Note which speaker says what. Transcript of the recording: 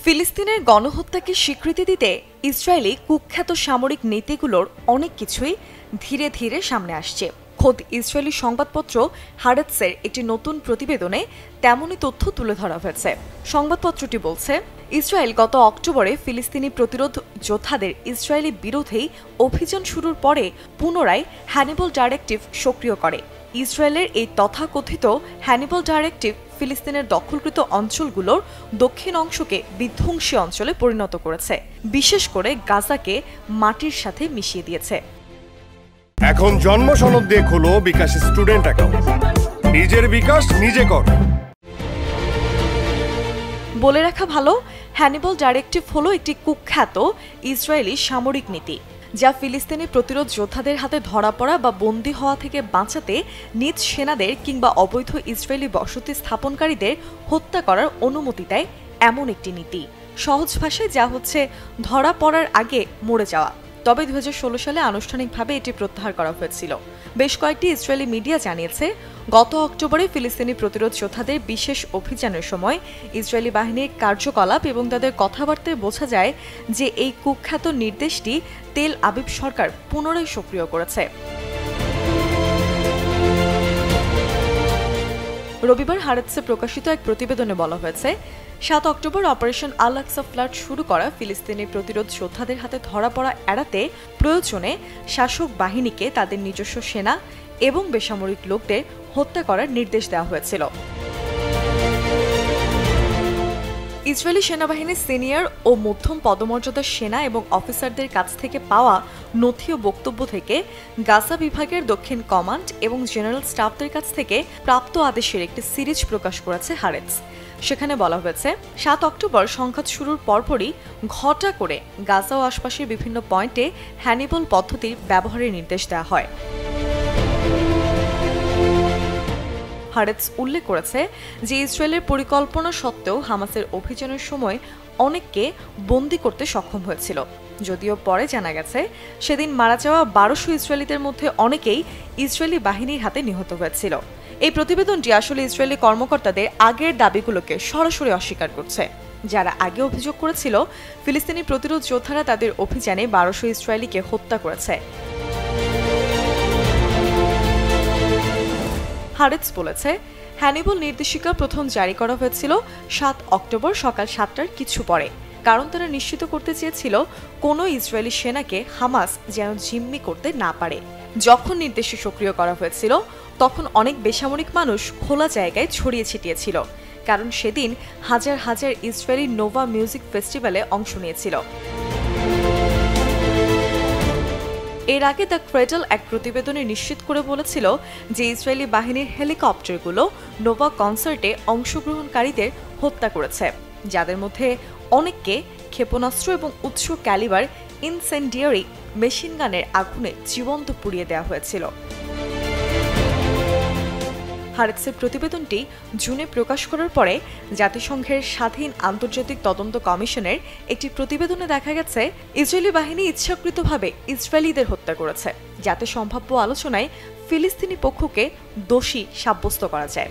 Speaker 1: ফিলিস্তিনের গণহত্যাকে স্বীকৃতি দিতে ইসরায়েলি কুখ্যাত সামরিক নীতিগুলোর অনেক কিছুই ধীরে ধীরে সামনে আসছে। খোদ ইসরায়েলি সংবাদপত্র হারেতসের একটি নতুন প্রতিবেদনে তেমনই তথ্য তুলে ধরা হয়েছে। সংবাদপত্রটি বলছে, ইসরায়েল গত অক্টোবরে ফিলিস্তিনি প্রতিরোধ যোদ্ধাদের ইসরায়েলি বিরোধী অভিযান শুরুর পরে পুনরায় হ্যানিবল ডাইরেক্টিভ সক্রিয় করে। ইসরায়েলের এই তথাকথিত হ্যানিবল ডাইরেক্টিভ ফিলিস্তিনের দখলকৃত অঞ্চলগুলোর দক্ষিণ অংশকে বিধ্বংসী অঞ্চলে পরিণত করেছে, বিশেষ করে গাজাকে মাটির সাথে মিশিয়ে দিয়েছে।
Speaker 2: এখন জন্ম সনদ দিয়ে খোলো বিকাশ স্টুডেন্ট অ্যাকাউন্ট। নিজের বিকাশ নিজে কর।
Speaker 1: বলে রাখা ভালো, হ্যানিবল ডাইরেক্টিভ হলো একটি কুখ্যাত ইসরায়েলি সামরিক নীতি, যা ফিলিস্তিনি প্রতিরোধ যোদ্ধাদের হাতে ধরা পড়া বা বন্দী হওয়া থেকে বাঁচাতে নিজ সেনাদের কিংবা অবৈধ ইসরায়েলি বসতি স্থাপনকারীদের হত্যা করার অনুমতি দেয় এমন একটি নীতি। সহজ ভাষায় যা হচ্ছে ধরা পড়ার আগে মরে যাওয়া। তবে 2016 সালে আনুষ্ঠানিকভাবে এটি প্রত্যাহার করা হয়েছিল। বেশ কয়েকটি ইসরায়েলি মিডিয়া জানিয়েছে, গত অক্টোবরে ফিলিস্তিনি প্রতিরোধ যোদ্ধাদের বিশেষ অভিযানের সময় ইসরায়েলি বাহিনীর কার্যকলাপ এবং তাদের কথাবার্তায় বোঝা যায় যে এই কুখ্যাত নির্দেশটি তেল আবিব সরকার পুনরায় সক্রিয় করেছে। রবিবার হারেতসে প্রকাশিত এক প্রতিবেদনে বলা হয়েছে, 7 অক্টোবর অপারেশন আল আকসা ফ্লাড শুরু করা ফিলিস্তিনি প্রতিরোধ যোদ্ধাদের হাতে ধরা পড়া এড়াতে প্রয়োজনে শাসক বাহিনীকে তাদের নিজস্ব সেনা এবং বেসামরিক লোকদের হত্যা করার নির্দেশ দেওয়া হয়েছিল। ইসরায়েলি সেনাবাহিনীর সিনিয়র ও মধ্যম পদমর্যাদার সেনা এবং অফিসারদের কাছ থেকে পাওয়া নথি ও বক্তব্য থেকে গাজা বিভাগের দক্ষিণ কমান্ড এবং জেনারেল স্টাফদের কাছ থেকে প্রাপ্ত আদেশের একটি সিরিজ প্রকাশ করেছে হারেতস। সেখানে বলা হয়েছে, 7 অক্টোবর সংঘাত শুরুর পরপরই ঘটা করে গাজা ও আশপাশের বিভিন্ন পয়েন্টে হ্যানিবল পদ্ধতির ব্যবহারের নির্দেশ দেওয়া হয়। হারেতস উল্লেখ করেছে যে ইসরায়েলের পরিকল্পনা সত্ত্বেও হামাসের অভিযানের সময় অনেককে বন্দী করতে সক্ষম হয়েছিল। যদিও পরে জানা গেছে, সেদিন মারা যাওয়া 1200 ইসরায়েলিদের মধ্যে অনেকেই ইসরায়েলি বাহিনীর হাতে নিহত হয়েছিল। এই প্রতিবেদনটি আসলে ইসরায়েলি কর্মকর্তাদের আগের দাবিগুলোকে সরাসরি অস্বীকার করছে, যারা আগে অভিযোগ করেছিল ফিলিস্তিনি প্রতিরোধ যোদ্ধারা তাদের অভিযানে 1200 ইসরায়েলিকে হত্যা করেছে। হারেতস বলেছে, হ্যানিবল নির্দেশিকা প্রথম জারি করা হয়েছিল 7 অক্টোবর সকাল 7টার কিছু পরে, কারণ তারা নিশ্চিত করতে চেয়েছিল কোনো ইসরায়েলি সেনাকে হামাস যেন জিম্মি করতে না পারে। যখন নির্দেশটি সক্রিয় করা হয়েছিল, তখন অনেক বেসামরিক মানুষ খোলা জায়গায় ছড়িয়ে ছিটিয়ে ছিল, কারণ সেদিন হাজার হাজার ইসরায়েলি নোভা মিউজিক ফেস্টিভ্যালে অংশ নিয়েছিল। এর আগে দ্য ক্রেডল এক প্রতিবেদনে নিশ্চিত করে বলেছিল যে ইসরায়েলি বাহিনীর হেলিকপ্টারগুলো নোভা কনসার্টে অংশগ্রহণকারীদের হত্যা করেছে, যাদের মধ্যে অনেককে ক্ষেপণাস্ত্র এবং উচ্চ ক্যালিবার ইনসেন্ডিয়ারি মেশিন গানের আগুনে জীবন্ত পুড়িয়ে দেওয়া হয়েছিল। হারেতসের প্রতিবেদনটি জুনে প্রকাশ করার পরে জাতিসংঘের স্বাধীন আন্তর্জাতিক তদন্ত কমিশনের একটি প্রতিবেদনে দেখা গেছে, ইসরায়েলি বাহিনী ইচ্ছাকৃতভাবে ইসরায়েলিদের হত্যা করেছে, যাতে সম্ভাব্য আলোচনায় ফিলিস্তিনি পক্ষকে দোষী সাব্যস্ত করা যায়।